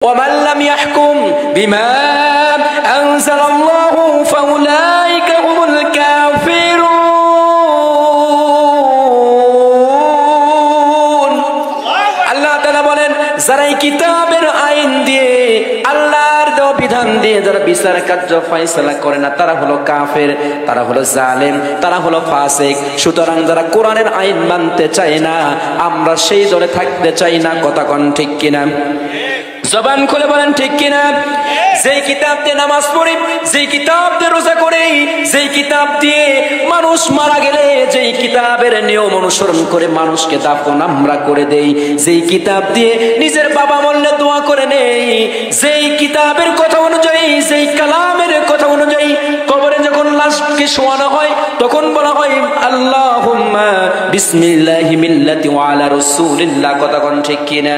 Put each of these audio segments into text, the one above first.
ومن لم يحكم بما أنزل الله فأولئك هم الكافرون আল্লাহ তাআলা বলেন যারা এই কিতাবের আইন দিয়ে আল্লাহর দেওয়া বিধান দিয়ে যারা বিচার কার্য ফয়সালা করে না তারা হলো কাফের, তারা হলো জালেম, তারা হলো ফাসিক। সুতরাং যারা কোরআনের আইন মানতে চায় না আমরা সেই দলে থাকতে চাই না। কথা কোন ঠিক কিনা? জবান খুলে বলেন ঠিক কিনা? যেই কিতাব দিয়ে নামাজ পড়ি, যেই কিতাব দিয়ে রোজা করি, যেই কিতাব দিয়ে মানুষ মারা গেলে যেই কিতাবের নিয়ম অনুসরণ করে মানুষকে দাফন আমরা করে দেই, যেই কিতাব দিয়ে নিজের বাবা মরলে দোয়া করে নেই, যেই কিতাবের কথা অনুযায়ী, যেই কালামের কথা অনুযায়ী কবরে যখন লাশকে শোয়ানো হয় তখন বলা হয় আল্লাহুম্মা বিসমিল্লাহি মিল্লাতি ওয়া আলা রাসূলিল্লাহ। কথা কোন ঠিক কিনা?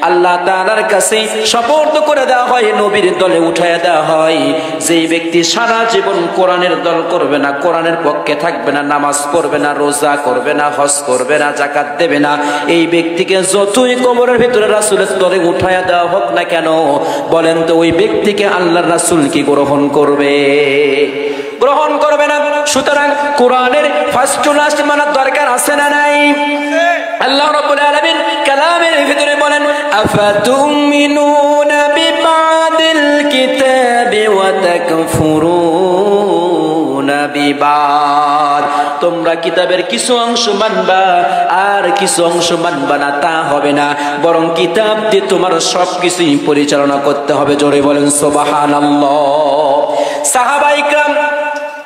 আল্লাহ তাআলার কাছে সুপর্দ করে দেওয়া হয়, নবীর দলে উঠায় দেওয়া হয়। যেই ব্যক্তি সারা জীবন কোরআনের দল করবে না, কোরআনের পক্ষে থাকবে না, নামাজ পড়বে না, রোজা করবে না, হজ করবে না, যাকাত দেবে না, এই ব্যক্তিকে যতই কবরের ভিতরে রাসূলের দলে উঠায় দেওয়া হোক না কেন, বলেন তো ওই ব্যক্তিকে আল্লাহর রাসূল কি গ্রহণ করবে? গ্রহণ করবে না। সুতরাং কোরআনের ফার্স্ট টু লাস্ট মানার দরকার আছে না নাই? আল্লাহ রাব্বুল আলামিন কালামের ভিতরে বলেন আফাতুমিনুনা বিবাদিল কিতাবি ওয়া তাকফুরুনা বিবাদ। তোমরা কিতাবের কিছু অংশ মানবা আর কিছু অংশ মানবা না, তা হবে না, বরং কিতাব দিয়ে তোমার সবকিছুই পরিচালনা করতে হবে। জোরে বলেন সুবহানাল্লাহ। সাহাবায়ে কেরাম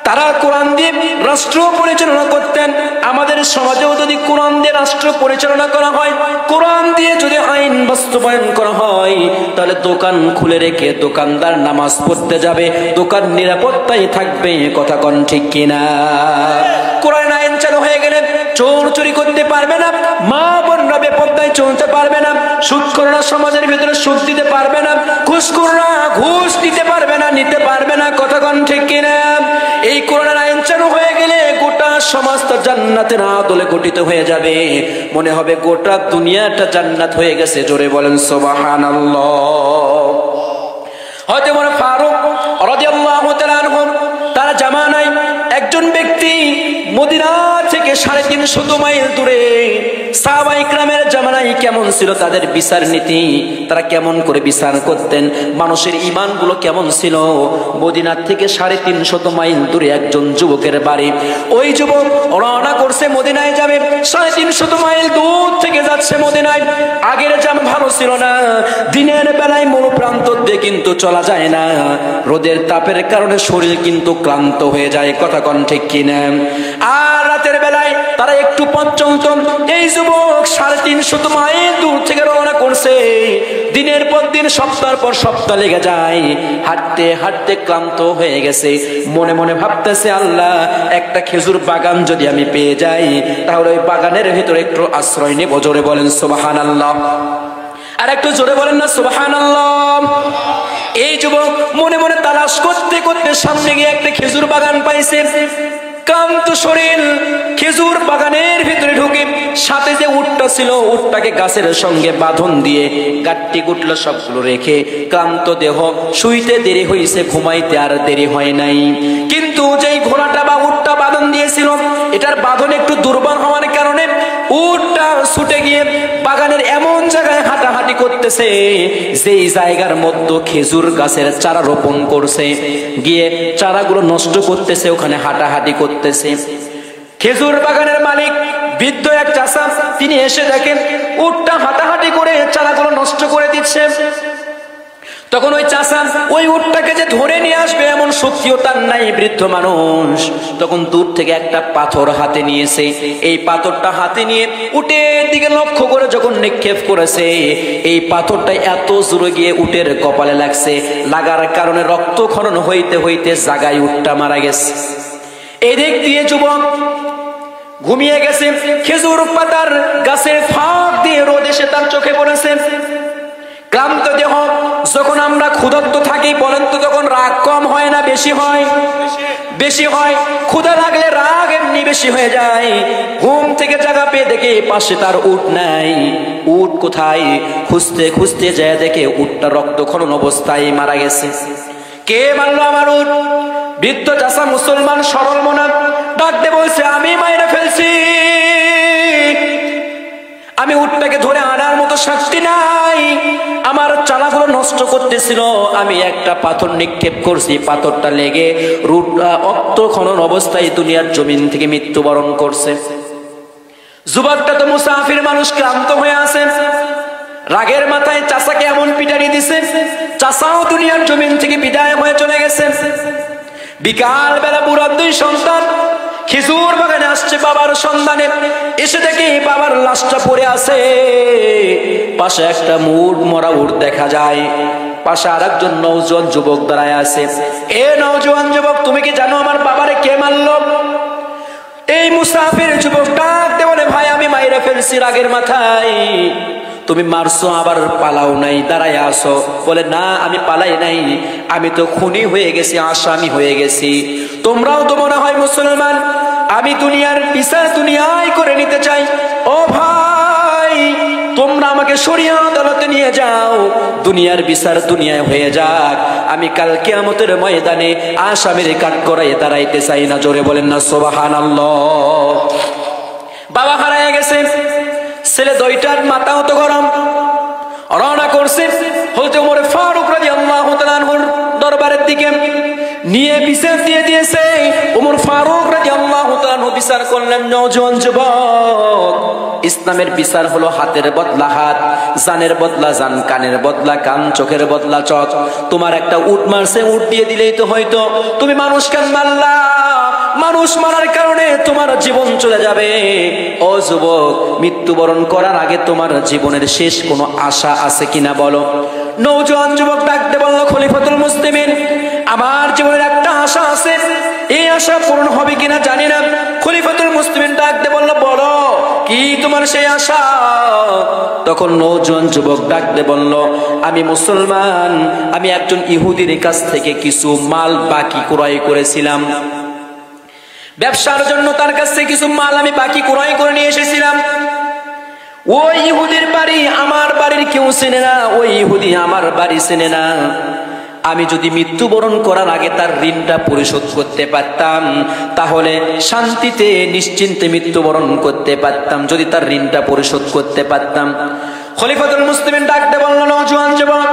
তারা কোরআন দিয়ে রাষ্ট্র পরিচালনা করতেন। আমাদের সমাজেও যদি কোরআন দিয়ে রাষ্ট্র পরিচালনা করা হয়, কোরআন দিয়ে যদি আইন বাস্তবায়ন করা হয়, তাহলে দোকান খুলে রেখে দোকানদার নামাজ পড়তে যাবে, দোকান নিরাপত্তায় থাকবে। কথা কোন ঠিক কিনা? কোরআন আইন চালু হয়ে গেলে চোর চুরি করতে পারবে না, মা বোনরা বেপরদায় চলতে পারবে না, সুদখোররা সমাজের ভিতরে সুদ দিতে পারবে না, ঘুষখোররা ঘুষ দিতে পারবে না, নিতে পারবে না। কথা কোন ঠিক কিনা? এই কোরআনের আইন চালু হয়ে গেলে গোটা সমাজটা জান্নাতের আদলে গঠিত হয়ে যাবে, মনে হবে গোটা দুনিয়াটা জান্নাত হয়ে গেছে। জোরে বলেন সুবহানাল্লাহ। হযরত ওমর ফারুক রাদিয়াল্লাহু তাআলা আনহু তার জামানায় একজন ব্যক্তি মদিনা থেকে 350 মাইল দূরে, সাহাবায়ে কেরামের জামানায় কেমন ছিল তাদের বিচার নীতি, তারা কেমন করে বিচার করতেন, মানুষের ঈমানগুলো কেমন ছিল। মদিনা থেকে 350 মাইল দূরে একজন যুবকের বাড়ি। ওই যুবক রওনা করছে মদিনায় যাবে, 350 মাইল দূর থেকে যাচ্ছে মদিনায়। আগের জাম ভালো ছিল না, দিনের বেলায় মরুপ্রান্ত দিয়ে কিন্তু চলা যায় না, রোদের তাপের কারণে শরীর কিন্তু ক্লান্ত হয়ে যায়। কথা কোন ঠিক কিনা? আর রাতের বেলায় তারা একটু পথ চলত। এই যুবক 350 মাইল দূর থেকে রওনা করছে, দিনের পর দিন সপ্তাহের পর সপ্তাহ লেগে যায়, হাঁটতে হাঁটতে ক্লান্ত হয়ে গেছে। মনে মনে ভাবতেছে আল্লাহ একটা খেজুর বাগান যদি আমি পেয়ে যাই তাহলে ওই বাগানের ভিতরে একটু আশ্রয় নেব। জোরে বলেন সুবহানাল্লাহ। আর একটু জোরে বলেন না সুবহানাল্লাহ। এই যুবক মনে মনে তালাশ করতে করতে সামনে গিয়ে একটা খেজুর বাগান পাইছে। ক্লান্ত শরীর খেজুর বাগানের ভিতরে ঢুকে, সাথে যে উটটা ছিল উটটাকে গাছের সঙ্গে বাঁধন দিয়ে গাট্টি গুটলো সবগুলো রেখে ক্লান্ত দেহ, শুইতে দেরি হয়েছে, ঘুমাইতে আর দেরি হয় নাই। কিন্তু যেই ঘোড়াটা বা উটটা বাঁধন দিয়েছিল এটার বাঁধন একটু দুর্বল হওয়ার কারণে উটটা ছুটে গিয়ে বাগানের এমন জায়গায় হাঁটাহাঁটি করতেছে যেই জায়গার মধ্যে খেজুর গাছের চারা রোপণ করছে, গিয়ে চারাগুলো নষ্ট করতেছে, ওখানে হাঁটাহাঁটি করতেছে। খেজুর বাগানের মালিক বৃদ্ধ এক চাষা, তিনি এসে দেখেন উটটা হাঁটাহাঁটি করে চারাগুলো নষ্ট করে দিচ্ছে। তখন ওই চাষা ওই উটটাকে যে ধরে নিয়ে আসবে এমন শক্তিও তার নাই, বৃদ্ধ মানুষ। তখন দূর থেকে একটা পাথর হাতে নিয়েছে, এই পাথরটা হাতে নিয়ে উটের দিকে লক্ষ্য করে যখন নিক্ষেপ করেছে, এই পাথরটা এত জোরে গিয়ে উটের কপালে লাগছে, লাগার কারণে রক্তক্ষরণ হইতে হইতে জাগায় উটটা মারা গেছে। এদিক দিয়ে যুবক ঘুমিয়ে গেছে, খেজুর পাতার গাছের ফাঁক দিয়ে রোদ এসে তার চোখে পড়েছে। ক্লান্ত দেহ, যখন আমরা ক্ষুধার্ত থাকি বলেন তো তখন রাগ কম হয় না বেশি হয়? বেশি হয়। ক্ষুধা লাগলে রাগ এমনি পানি বেশি হয়ে যায়। ঘুম থেকে জাগা পেয়ে দেখে পাশে তার উট নাই। উট কোথায়? খুঁজতে খুঁজতে যায় দেখে উটটা রক্তক্ষরণ অবস্থায় মারা গেছে। কে মারলো আমার উট? বৃদ্ধ চাষা মুসলমান সরল মনা ডাকতে বলছে, আমি মাইরে ফেলছি। আমি উটটাকে ধরে আনার মতো শক্তি নাই। আমার চালাগুলো নষ্ট করতেছিল, আমি একটা পাথর নিক্ষেপ করছি, পাথরটা লেগে রুটটা রক্ত খনন অবস্থায় দুনিয়ার জমিন থেকে মৃত্যুবরণ করছে। যুবকটা তো মুসাফির মানুষ, ক্লান্ত হয়ে আছে। রাগের মাথায় চাচাকে এমন পিটানি দিছে, চাচাও দুনিয়ার জমিন থেকে বিদায় হয়ে চলে গেছে। বিকাল বেলা বুড়া দুই সন্তান খেজুর বাগানে আসছে বাবার সন্ধানে। এসে দেখি বাবার লাশটা পড়ে আছে। পাশে একটা মরা উট দেখা যায়। পাশে আর একজন নওজোয়ান যুবক দাঁড়ায় আছে। এ নওজোয়ান যুবক, তুমি কি জানো আমার বাবারে কে মারলো? এই মুসাফির যুবক ডাকতে বলে, ভাই আমি মাইরা ফেলছি রাগের মাথায়। তুমি মারছো আবার পালাও নাই, দাঁড়ায় আসো। বলে, না আমি পালাই নাই, আমি তো খুনি হয়ে গেছি, আসামি হয়ে গেছি। তোমরাও তো মনে হয় মুসলমান, আমি দুনিয়ার বিচার দুনিয়ায় করে নিতে চাই। ও ভাই, তোমরা আমাকে শরিয়া আদালতে নিয়ে যাও, দুনিয়ার বিচার দুনিয়ায় হয়ে যাক। আমি কাল কিয়ামতের ময়দানে আসামির কাঠগড়ায় দাঁড়াইতে চাই না। জোরে বলেন না সুবহানাল্লাহ। বাবা হারায় গেছে, ছেলে দুইটার মাথাও তো গরম। রওনা করছে হযরত ওমর ফারুক রাদিয়াল্লাহু তাআলা আনহুর দরবারের দিকে, নিয়ে বিচার দিয়ে দিয়েছে। ওমর ফারুক রাদিয়াল্লাহু তাআলা আনহু বিচার করলেন, নওজোয়ান যুবক, ইসলামের বিচার হলো হাতের বদলা হাত, জানের বদলা জান, কানের বদলা কান, চোখের বদলা চোখ। তোমার একটা উট মারছে, উট দিয়ে দিলেই তো হয়তো। তুমি মানুষ কেন মারলা? মানুষ মারার কারণে তোমার জীবন চলে যাবে। ও যুবক, মৃত্যুবরণ করার আগে তোমার জীবনের শেষ কোনো আশা আছে কিনা বলো। নওজোয়ান যুবক ডাকতে বলল, খলিফাতুল মুসলিমিন, আমার জীবনের একটা আশা আছে, এই আশা পূরণ হবে কিনা জানি না। খলিফাতুল মুসলিমিন ডাকতে বলল, বলো কি তোমার সেই আশা? তখন নওজোয়ান যুবক ডাকতে বলল, আমি মুসলমান, আমি একজন ইহুদির কাছ থেকে কিছু মাল বাকি ক্রয় করেছিলাম। ব্যবসার জন্য তার কাছ থেকে কিছু মাল আমি বাকি ক্রয় করে নিয়ে এসেছিলাম। ওই ইহুদির বাড়ি আমার বাড়ির কেউ চেনে না, ওই ইহুদি আমার বাড়ি চেনে না। আমি যদি মৃত্যুবরণ করার আগে তার ঋণটা পরিশোধ করতে পারতাম, তাহলে শান্তিতে নিশ্চিন্তে মৃত্যুবরণ করতে পারতাম, যদি তার ঋণটা পরিশোধ করতে পারতাম। খলিফাতুল মুসলিমিন ডাকতে বলল, নওজোয়ান যুবক,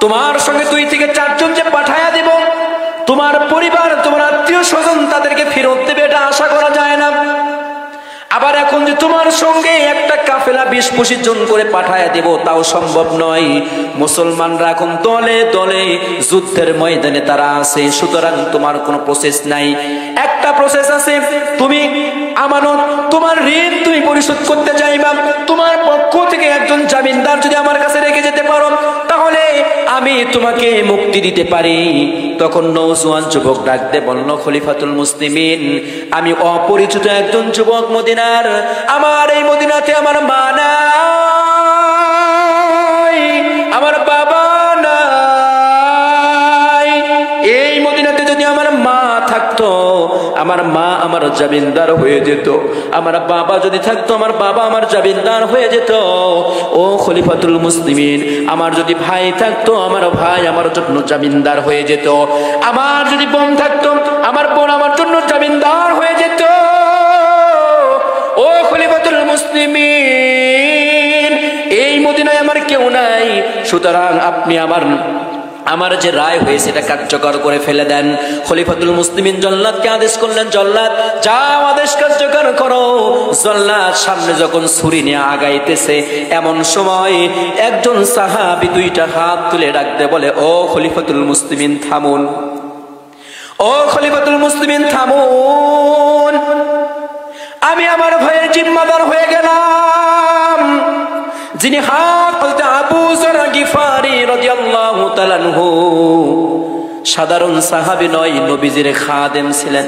তোমার সঙ্গে 2 থেকে 4 জন যে পাঠায়া দিব, তোমার পরিবার, তোমার আত্মীয় স্বজন তাদেরকে ফেরত দেবে, এটা আশা করা যায় না। আবার এখন যে তোমার সঙ্গে একটা কাফেলা 20-25 জন করে পাঠায়া দেব, তাও সম্ভব নয়। মুসলমানরা এখন দলে দলে যুদ্ধের ময়দানে তারা আছে, সুতরাং তোমার কোনো প্রসেস নাই। একটা প্রসেস আছে, তুমি আমানত, তোমার ঋণ তুমি পরিশোধ করতে চাইবা, তোমার পক্ষ থেকে একজন জামিনদার যদি আমার কাছে রেখে যেতে পারো, তাহলে আমি তোমাকে মুক্তি দিতে পারি। তখন নওজোয়ান যুবক ডাকতে বলল, খলিফাতুল মুসলিমিন, আমি অপরিচিত একজন যুবক মদিনার, আমার এই মদিনাতে আমার মা নাই, আমার বাবা নাই। এই মদিনাতে যদি আমার মা থাকতো, আমার মা আমার জামিনদার হয়ে যেত, আমার বাবা যদি থাকতো, আমার বাবা আমার জামিনদার হয়ে যেত। ও খলিফাতুল মুসলিমিন, আমার যদি ভাই থাকতো, আমার ভাই আমার জন্য জামিনদার হয়ে যেত, আমার যদি বোন থাকতো, আমার বোন আমার জন্য জামিনদার হয়ে যেত। ও খলিফাতুল মুসলিমিন, এই মদিনায় আমার কেউ নাই, সুতরাং আপনি আমার যে রায় হয়েছে এটা কার্যকর করে ফেলে দেন। খলিফাতুল মুসলিমিন জল্লাদকে আদেশ করলেন, জল্লাদ যাও, আদেশ কার্যকর করো। জল্লাদ সামনে যখন ছুরি নিয়ে আগাইতেছে, এমন সময় একজন সাহাবী 2টা হাত তুলে ডাকতে বলে, ও খলিফাতুল মুসলিমিন থামুন, ও খলিফাতুল মুসলিমিন থামুন, আমি আমার ভাইয়ের জিম্মাদার হয়ে গেলাম। যিনি হাত বলতে আবু যর গিফারি রাদিয়াল্লাহু তাআলা আনহু, সাধারণ সাহাবী নয়, নবীজির খাদেম ছিলেন।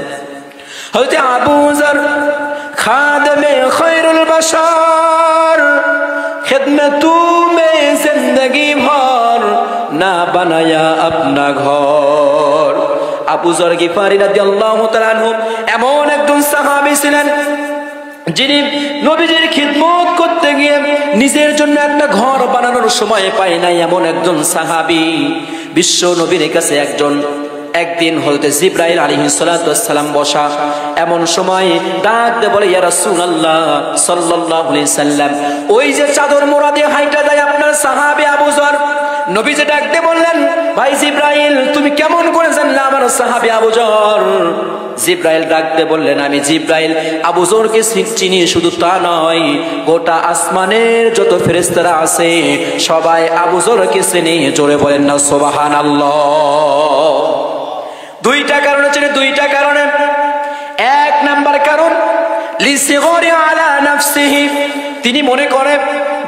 হযরত আবু যর খাদেমে খৈরুল বাশার, খিদমতু মে জিন্দগি ভর না বানায়া আপনা ঘর। আবু যর গিফারি রাদিয়াল্লাহু তাআলা আনহু এমন একজন সাহাবী ছিলেন যিনি নবীজির খিদমত করতে গিয়ে নিজের জন্য একটা ঘর বানানোর সময় পায় নাই, এমন একজন সাহাবী। বিশ্ব নবীর কাছে একদিন হযরত জিবরাইল আলাইহিস সালাতু ওয়াস সালাম বসা, এমন সময় ডাক দিয়ে বলে, ইয়া রাসূলুল্লাহ সাল্লাল্লাহু আলাইহি সাল্লাম, ওই যে চাদর মোড়া দিয়ে হাইটা যায় আপনার সাহাবী আবু যর। নবীজি ডাক দিয়ে বললেন, ভাই জিবরাইল, তুমি কেমন করে জানলে আমার সাহাবী আবু যর? জিবরাইল ডাক দিয়ে বললেন, আমি জিবরাইল আবু যরকে চিনি, শুধু তা নয়, গোটা আসমানের যত ফেরেশতারা আছে সবাই আবু যরকে চিনি। জোরে বলেন না সুবহানাল্লাহ। দুইটা কারণে চিনি, দুইটা কারণে। এক নাম্বার কারণ, লিসিগরি আলা নাফসিহি, তিনি মনে করে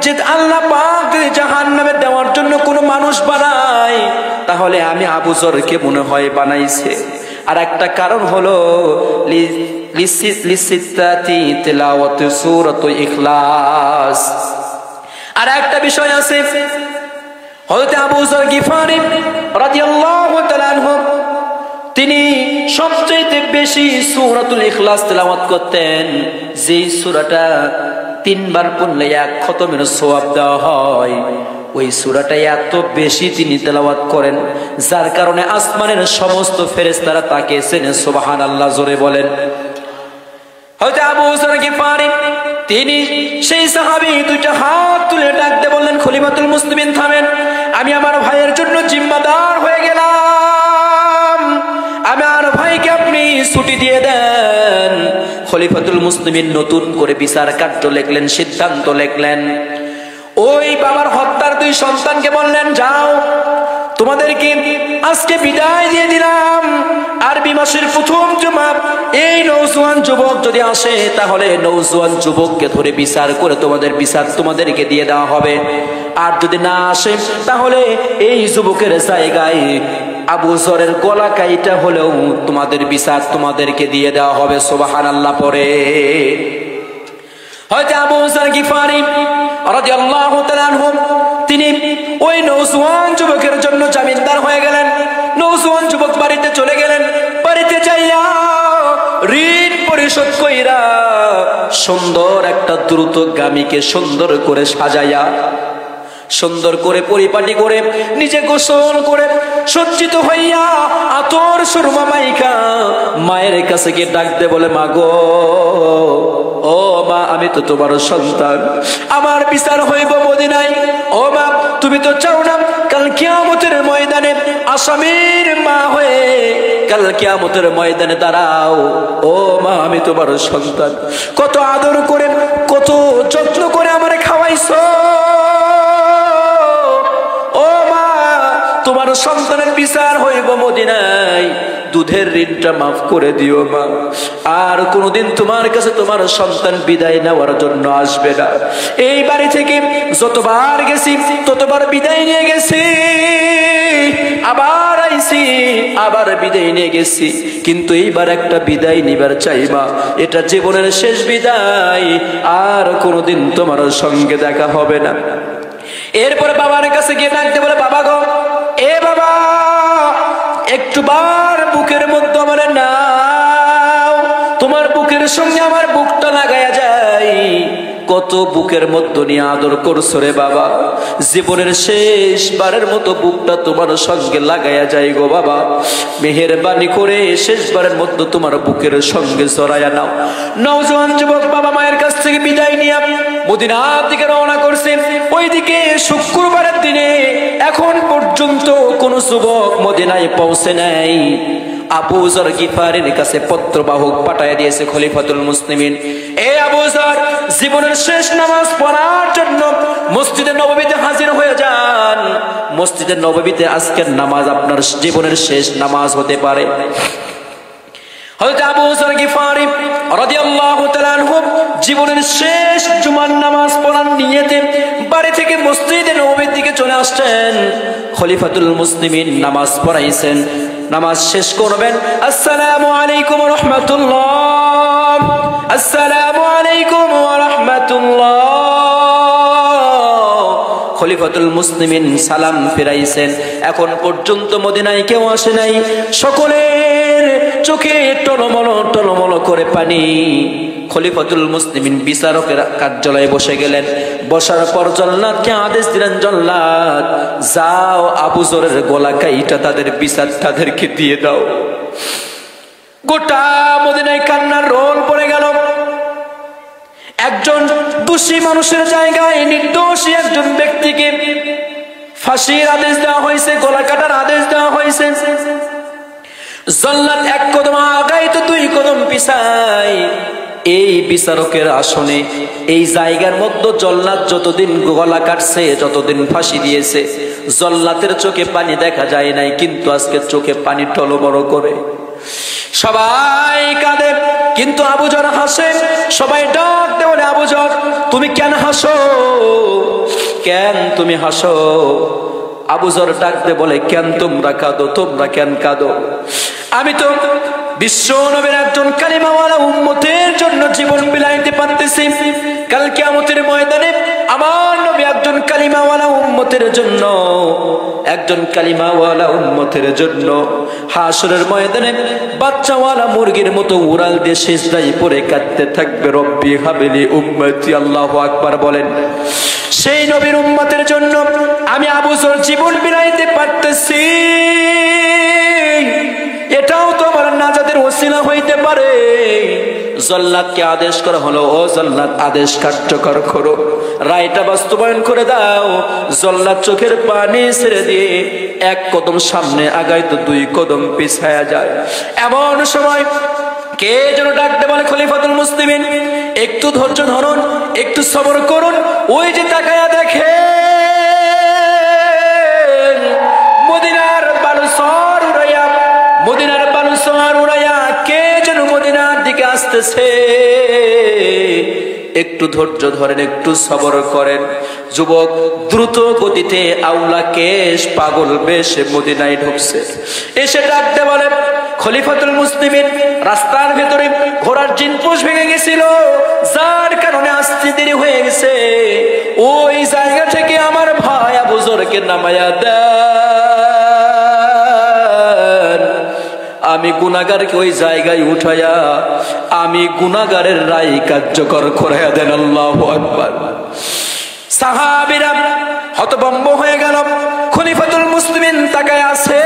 যে আল্লাহ পাক জাহান্নামে দেওয়ার জন্য কোনো মানুষ বানায়, তাহলে আমি আবু যরকে মনে হয় বানাইছে। আর একটা কারণ হলো লিসিত্তাতি তিলাওয়াতু সূরাতুল ইখলাস। আর একটা বিষয় আছে, হযরত আবু যর গিফারি রাদিয়াল্লাহু তাআলা আনহু তিনি সবচেয়ে বেশি সূরাতুল ইখলাস তেলাওয়াত করতেন। যেই সূরাটা 3 বার পড়লে 1 খতমের সওয়াব দেওয়া হয়, ওই সূরাটা এত বেশি তিনি তেলাওয়াত করেন, যার কারণে আসমানের সমস্ত ফেরেশতারা তাকে চেনে। সুবহানাল্লাহ, জোরে বলেন। হযরত আবু যর গিফারি তিনি সেই সাহাবী, দুইটা হাত তুলে ডাক দিয়ে বললেন, খলিফাতুল মুসলিমিন থামেন, আমি আমার ভাইয়ের জন্য জিম্মাদার হয়ে গেলাম, আমার ভাইকে আপনি ছুটি দিয়ে দেন। খলিফাতুল মুসলিমিন নতুন করে বিচার কার্য লিখলেন, সিদ্ধান্ত লিখলেন। ওই বাবার হত্যার 2 সন্তানকে বললেন, যাও, তোমাদেরকে আজকে বিদায় দিয়ে দিলাম। আরবি মাসের প্রথম জুমা, এই নওজোয়ান যুবক যদি আসে তাহলে নওজোয়ান যুবককে ধরে বিচার করে তোমাদেরকে দিয়ে দেওয়া হবে। আর যদি না আসে তাহলে এই যুবকের জায়গায় আবু যরের গলা কাইটা হলেও তোমাদের বিচার তোমাদেরকে দিয়ে দেওয়া হবে। সুবহানাল্লাহ পড়ে হযরত আবু যর গিফারি রাদিয়াল্লাহু তাআলা আনহু তিনি ওই নওজোয়ান যুবকের জন্য জামিনদার হয়ে গেলেন। নওজোয়ান যুবক বাড়িতে চলে গেলেন। বাড়িতে যাইয়া ঋণ পরিশোধ কইরা সুন্দর একটা দ্রুতগামীকে সুন্দর করে সাজাইয়া, সুন্দর করে পরিপাটি করে, নিজে গোসল করে সজ্জিত হইয়া আতর সুরমা মাইকা মায়ের কাছে গিয়ে ডাক দে বলে, মা গো, ও মা, আমি তো তোমার সন্তান, আমার বিচার হইব মদিনায়। ও মা, তুমি তো চাও না কাল কিয়ামতের ময়দানে আসামির মা হয়ে কাল কিয়ামতের ময়দানে দাঁড়াও। ও মা, আমি তোমার সন্তান, কত আদর করে কত যত্ন করে আমারে খাওয়াইছো। ও মা, তোমার সন্তানের বিচার হইব মদিনায়, দুধের ঋণটা মাফ করে দিও মা। আর কোনোদিন তোমার কাছে তোমার সন্তান বিদায় নেওয়ার জন্য আসবে না। এই বাড়ি থেকে যতবার গেছি ততবার বিদায় নিয়ে গেছি, আবার আইছি, আবার বিদায় নিয়ে গেছি, কিন্তু এইবার একটা বিদায় নিবার চাই মা। এটা জীবনের শেষ বিদায়, আর কোনোদিন তোমার সঙ্গে দেখা হবে না। এরপর বাবার কাছে গিয়ে ডাকতে বলে, বাবা গো, এ বাবা, একটু বার বুকের মধ্যে আমার নাও, তোমার বুকের সঙ্গে আমার বুকটা লাগায়া যায়। কত বুকের মধ্যে নিয়ে আদর করছো রে বাবা, জীবনের শেষবারের মতো বুকটা তোমার সঙ্গে লাগায়া যায় গো বাবা, মেহেরবানি করে শেষবারের মধ্যে তোমার বুকের সঙ্গে জড়ায়া নাও। নওজোয়ান যুবক বাবা মায়ের কাছ থেকে বিদায় নিয়ে মদিনার দিকে রওনা করছে। ওইদিকে শুক্রবারের দিনে এখন পর্যন্ত কোন যুবক মদিনায় পৌঁছে নাই। আবু যর গিফারির কাছে পত্রবাহক পাঠায় দিয়েছে খলিফাতুল মুসলিমিন, এ আবু যর, জীবনের শেষ নামাজ পড়ার জন্য মসজিদে নববীতে হাজির হয়ে যান। মসজিদে নববীতে আজকের নামাজ আপনার জীবনের শেষ নামাজ হতে পারে। হযরত আবু যর গিফারি রাদিয়াল্লাহু তাআলা আনহু জীবনের শেষ জুমার নামাজ পড়ার নিয়তে বাড়ি থেকে মসজিদে নববীর দিকে চলে আসছেন। খলিফাতুল মুসলিমিন নামাজ পড়াইছেন। নামাজ শেষ করবেন, আসসালামু আলাইকুম ওয়া রাহমাতুল্লাহ, আসসালামু আলাইকুম ওয়া রাহমাতুল্লাহ। খলিফাতুল মুসলিমিন সালাম ফিরাইছেন, এখন পর্যন্ত মদিনায় কেউ আসে নাই। সকলের চোখে টলমল করে পানি। খলিফাতুল মুসলিমিন বিচারকের কার্যালয়ে বসে গেলেন। বসার পর জল্লাদকে আদেশ দিলেন, জল্লাদ যাও আবু যরের গলা কাইটা তাদের বিচার তাদেরকে দিয়ে দাও। গোটা মদিনায় কান্নার রোল পড়ে গেল। একজন দোষী মানুষের জায়গায় নির্দোষী একজন ব্যক্তিকে ফাঁসির আদেশ দেওয়া হয়েছে, গলা কাটার আদেশ দেওয়া হয়েছে। জল্লাদ এক কদম আগাই তো দুই কদম পিছাই। এই বিচারকের আসনে এই জায়গার মধ্যে জল্লাদ যতদিন গলা কাটছে, যতদিন ফাঁসি দিয়েছে, জল্লাদের চোখে পানি দেখা যায় নাই, কিন্তু আজকে চোখে পানি টলমল করে। সবাই কাঁদে, কিন্তু আবু যর হাসে। সবাই ডাক দে বলে, আবু যর তুমি কেন হাসো, কেন তুমি হাসো? আবু যর ডাক দে বলে, কেন তোমরা কাঁদো, তোমরা কেন কাঁদো? আমি তো বিশ্ব নবীর একজন কালিমাওয়ালা উম্মতের জন্য জীবন বিলাইতে পারতেছি। কাল কিয়ামতের ময়দানে আমার নবী একজন কালিমাওয়ালা উম্মতের জন্য, একজন কালিমাওয়ালা উম্মতের জন্য হাসরের ময়দানে বাচ্চাওয়ালা মুরগির মতো উড়াল দিয়ে সিজদায় পড়ে কাঁদতে থাকবে, রব্বি হাবিলি উম্মতি। আল্লাহু আকবার বলেন। সেই নবীর উম্মতের জন্য আমি আবু যর জীবন বিলাইতে পারতেছি। এটাও তো আমার নাজাতের ওসিলা হইতে পারে। জল্লাদকে আদেশ করা হলো, ও জল্লাদ আদেশ কার্যকর করো, রায়টা বাস্তবায়ন করে দাও। জল্লাদ চোখের পানি ছেড়ে দিয়ে এক কদম সামনে আগায় তো দুই কদম পিছায়া যায়। এমন সময় কে যেন ডাকতে বলে, খলিফাতুল মুসলিমিন একটু ধৈর্য ধরুন, একটু সবর করুন। ওই যে তাকায়া দেখে মদিনার বালুচর উড়াইয়া, মদিনার বালুচর উড়াইয়া কে যেন মদিনার দিকে আসতেছে। একটু ধৈর্য ধরেন, একটু সবর করেন। যুবক দ্রুত গতিতে আউলা কেশ পাগল বেশে মদিনায় ঢুকছে। এসে ডাকতে বলে, খলিফাতুল মুসলিমিন রাস্তার ভেতরে ঘোড়ার জিনপুষ ভেঙে গেছিল, যার কারণে আসতে দেরি হয়ে গেছে। ওই জায়গা থেকে আমার ভাই আবু যরকে নামায়া দেন। আমি গুনাহগারকে ওই জায়গায় উঠাইয়া আমি গুনাহগারের রায় কার্যকর করাইয়া দেন। আল্লাহু আকবার। সাহাবীরা হতভম্ব হয়ে গেল। খলিফাতুল মুসলিমিন তাকায় আছে।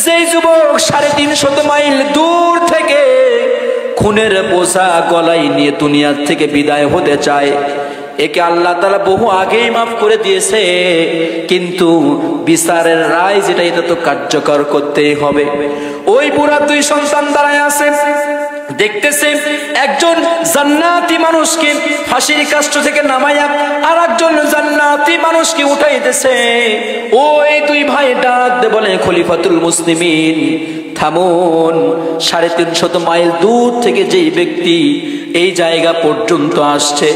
যেই যুবক 350 মাইল দূর থেকে খুনের বোঝা গলায় নিয়ে দুনিয়া থেকে বিদায় হতে চায়, একে আল্লাহ তাআলা বহু আগেই মাফ করে দিয়েছে, কিন্তু বিচারের রায় যেটা, এটা তো কার্যকর করতেই হবে। ওই বুড়া দুই সন্তান দাঁড়ায় আছে, দেখতেছে একজন জান্নাতি মানুষকে ফাঁসির কাষ্ঠ থেকে নামাইয়া আর একজন জান্নাতি মানুষকে উঠাইতেছে। ওই দুই ভাই ডাক দে বলে, খলিফাতুল মুসলিমিন থামুন। 350 মাইল দূর থেকে যেই ব্যক্তি এই জায়গা পর্যন্ত আসছে,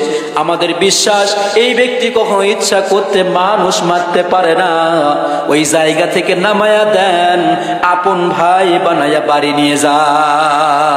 আমাদের বিশ্বাস এই ব্যক্তি কখনো ইচ্ছা করতে মানুষ মারতে পারে না। ওই জায়গা থেকে নামায়া দেন, আপন ভাই বানায়া বাড়ি নিয়ে যায়।